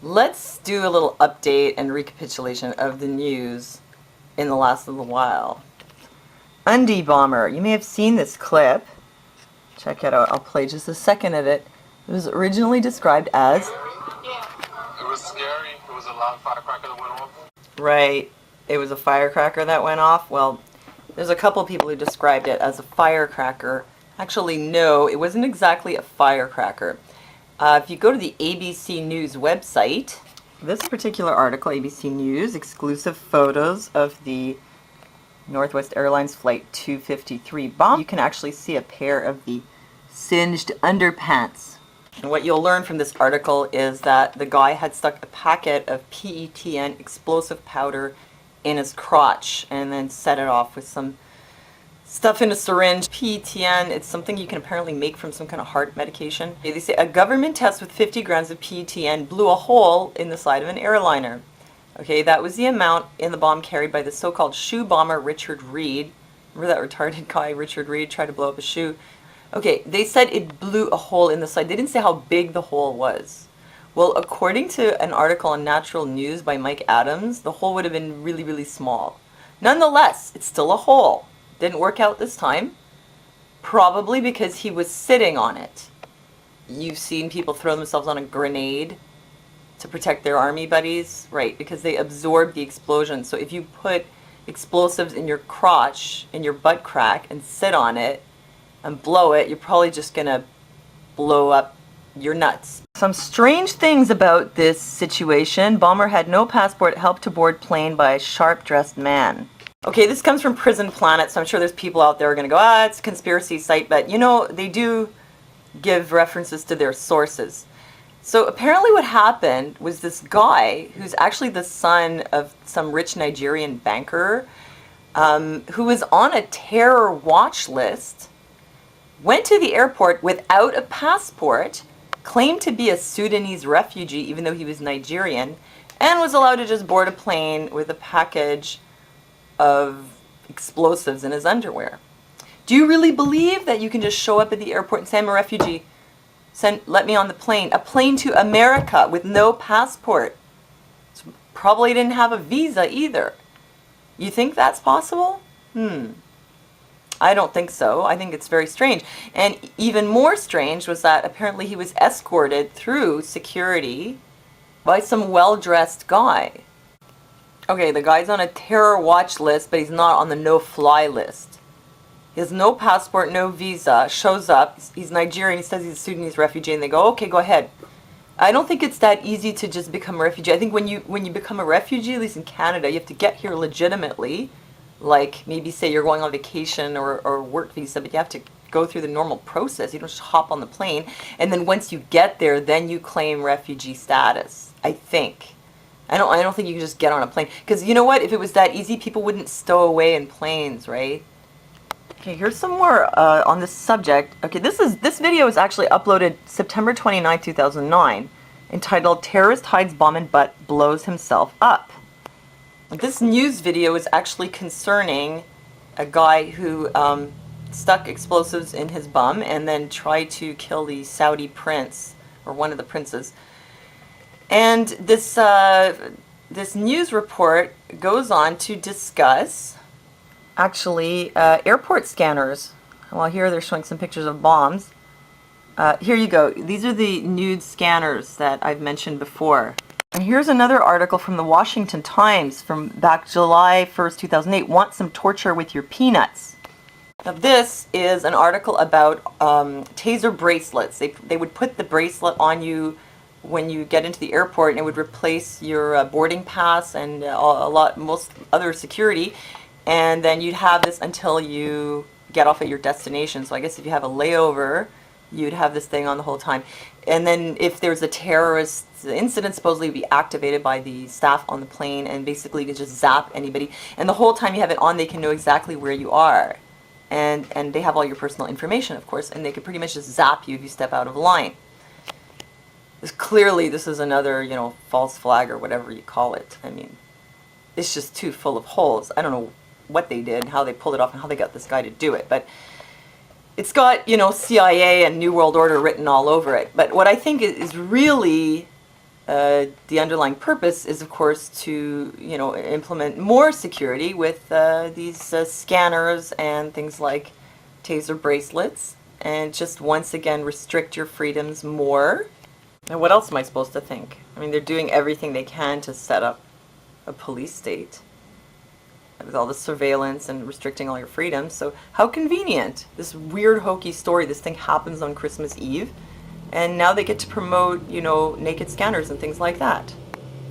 Let's do a little update and recapitulation of the news in the last little while. Undie bomber. You may have seen this clip. Check it out. I'll play just a second of it. It was originally described as... It was scary. It was a loud firecracker that went off. Right. It was a firecracker that went off. Well, there's a couple people who described it as a firecracker. Actually, no, it wasn't exactly a firecracker. If you go to the ABC News website, this particular article, ABC News, exclusive photos of the Northwest Airlines Flight 253 bomb, you can actually see a pair of the singed underpants. And what you'll learn from this article is that the guy had stuck a packet of PETN explosive powder in his crotch and then set it off with some stuff in a syringe. PETN, it's something you can apparently make from some kind of heart medication. They say a government test with 50 grams of PETN blew a hole in the side of an airliner. Okay, that was the amount in the bomb carried by the so-called shoe bomber Richard Reed. Remember that retarded guy, Richard Reed, tried to blow up a shoe? Okay, they said it blew a hole in the side. They didn't say how big the hole was. Well, according to an article on Natural News by Mike Adams, the hole would have been really, really small. Nonetheless, it's still a hole. Didn't work out this time, probably because he was sitting on it. You've seen people throw themselves on a grenade to protect their army buddies, right, because they absorb the explosion. So if you put explosives in your crotch, in your butt crack, and sit on it and blow it, you're probably just gonna blow up your nuts. Some strange things about this situation. Bomber had no passport, helped to board plane by a sharp-dressed man. Okay, this comes from Prison Planet, so I'm sure there's people out there who are going to go, it's a conspiracy site, but you know, they do give references to their sources. So apparently what happened was this guy, who's actually the son of some rich Nigerian banker, who was on a terror watch list, went to the airport without a passport, claimed to be a Sudanese refugee even though he was Nigerian, and was allowed to just board a plane with a package of explosives in his underwear. Do you really believe that you can just show up at the airport and say, I'm a refugee, let me on the plane? A plane to America with no passport. Probably didn't have a visa either. You think that's possible? I don't think so. I think it's very strange. And even more strange was that apparently he was escorted through security by some well-dressed guy. Okay, the guy's on a terror watch list, but he's not on the no-fly list. He has no passport, no visa, shows up, he's Nigerian, he says he's a Sudanese refugee, and they go, okay, go ahead. I don't think it's that easy to just become a refugee. I think when you become a refugee, at least in Canada, you have to get here legitimately. Like, maybe say you're going on vacation or work visa, but you have to go through the normal process. You don't just hop on the plane. And then once you get there, then you claim refugee status, I think. I don't think you can just get on a plane. Because you know what? If it was that easy, people wouldn't stow away in planes, right? Okay, here's some more on this subject. Okay, this video was actually uploaded September 29, 2009, entitled Terrorist Hides Bomb in Butt, Blows Himself Up. This news video is actually concerning a guy who stuck explosives in his bum and then tried to kill the Saudi prince, or one of the princes. And this news report goes on to discuss, actually, airport scanners. Well, here they're showing some pictures of bombs. Here you go. These are the nude scanners that I've mentioned before. And here's another article from the Washington Times from back July 1st, 2008. Want some torture with your peanuts? Now this is an article about taser bracelets. They would put the bracelet on you when you get into the airport, and it would replace your boarding pass and most other security, and then you'd have this until you get off at your destination. So I guess if you have a layover, you'd have this thing on the whole time. And then if there's a terrorist incident, supposedly it would be activated by the staff on the plane, and basically you could just zap anybody. And the whole time you have it on, they can know exactly where you are. And they have all your personal information, of course, and they could pretty much just zap you if you step out of line. Clearly, this is another, you know, false flag or whatever you call it. I mean, it's just too full of holes. I don't know what they did, how they pulled it off, and how they got this guy to do it. But it's got, you know, CIA and New World Order written all over it. But what I think is really the underlying purpose is, of course, to, implement more security with these scanners and things like taser bracelets, and just once again restrict your freedoms more. And what else am I supposed to think? I mean, they're doing everything they can to set up a police state with all the surveillance and restricting all your freedoms. So how convenient. This weird hokey story, this thing happens on Christmas Eve, and now they get to promote, naked scanners and things like that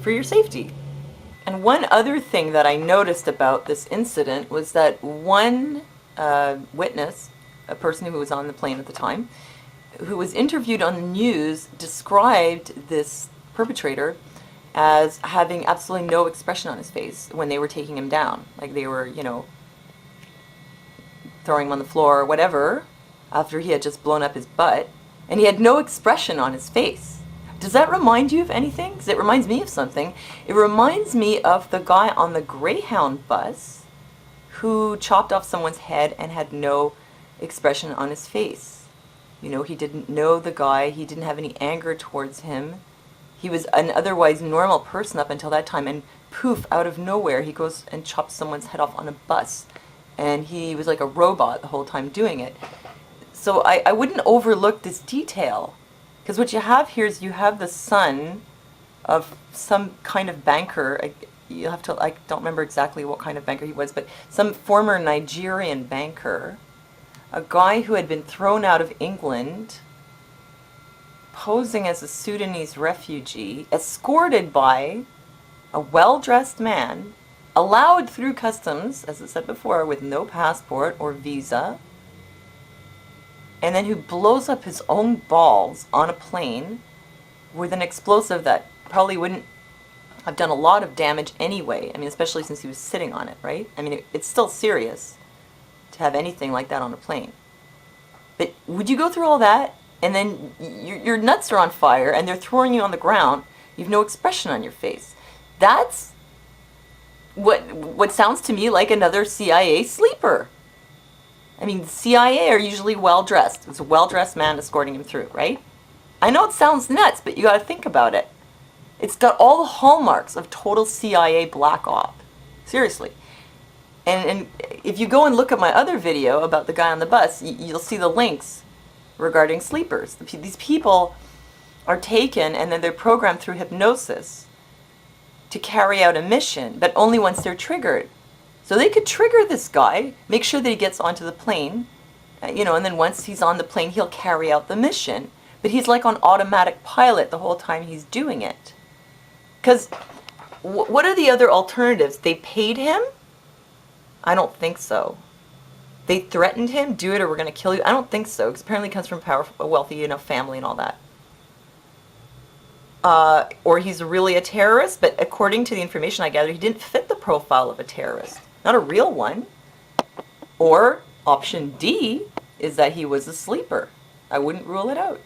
for your safety. And one other thing that I noticed about this incident was that one witness, a person who was on the plane at the time, who was interviewed on the news, described this perpetrator as having absolutely no expression on his face when they were taking him down. Like they were, throwing him on the floor or whatever, after he had just blown up his butt, and he had no expression on his face. Does that remind you of anything? Because it reminds me of something. It reminds me of the guy on the Greyhound bus who chopped off someone's head and had no expression on his face. He didn't know the guy, he didn't have any anger towards him. He was an otherwise normal person up until that time, and poof, out of nowhere, he goes and chops someone's head off on a bus. And he was like a robot the whole time doing it. So I wouldn't overlook this detail, because what you have here is you have the son of some kind of banker. I don't remember exactly what kind of banker he was, but some former Nigerian banker, a guy who had been thrown out of England, posing as a Sudanese refugee, escorted by a well-dressed man, allowed through customs, as I said before, with no passport or visa, and then who blows up his own balls on a plane with an explosive that probably wouldn't have done a lot of damage anyway. I mean, especially since he was sitting on it, right? I mean, it's still serious to have anything like that on a plane. But would you go through all that, and then your nuts are on fire, and they're throwing you on the ground, you have no expression on your face? That's what sounds to me like another CIA sleeper. I mean, the CIA are usually well-dressed. It's a well-dressed man escorting him through, right? I know it sounds nuts, but you gotta think about it. It's got all the hallmarks of total CIA black op. Seriously. And if you go and look at my other video about the guy on the bus, you'll see the links regarding sleepers. These people are taken and then they're programmed through hypnosis to carry out a mission, but only once they're triggered. So they could trigger this guy, make sure that he gets onto the plane, and then once he's on the plane, he'll carry out the mission. But he's like on automatic pilot the whole time he's doing it. Because what are the other alternatives? They paid him? I don't think so. They threatened him, do it or we're going to kill you? I don't think so, because apparently he comes from a wealthy enough family and all that. Or he's really a terrorist, but according to the information I gathered, he didn't fit the profile of a terrorist. Not a real one. Or option D is that he was a sleeper. I wouldn't rule it out.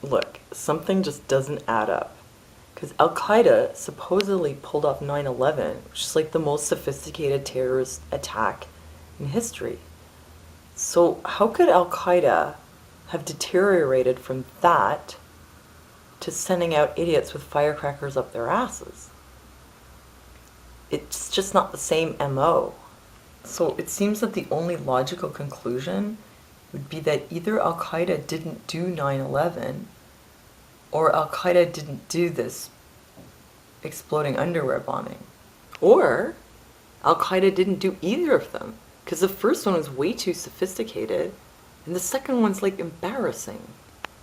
Look, something just doesn't add up. Because Al-Qaeda supposedly pulled off 9/11, which is like the most sophisticated terrorist attack in history. So how could Al-Qaeda have deteriorated from that to sending out idiots with firecrackers up their asses? It's just not the same MO. So it seems that the only logical conclusion would be that either Al-Qaeda didn't do 9/11 or Al-Qaeda didn't do this exploding underwear bombing. Or Al-Qaeda didn't do either of them, because the first one was way too sophisticated and the second one's like embarrassing.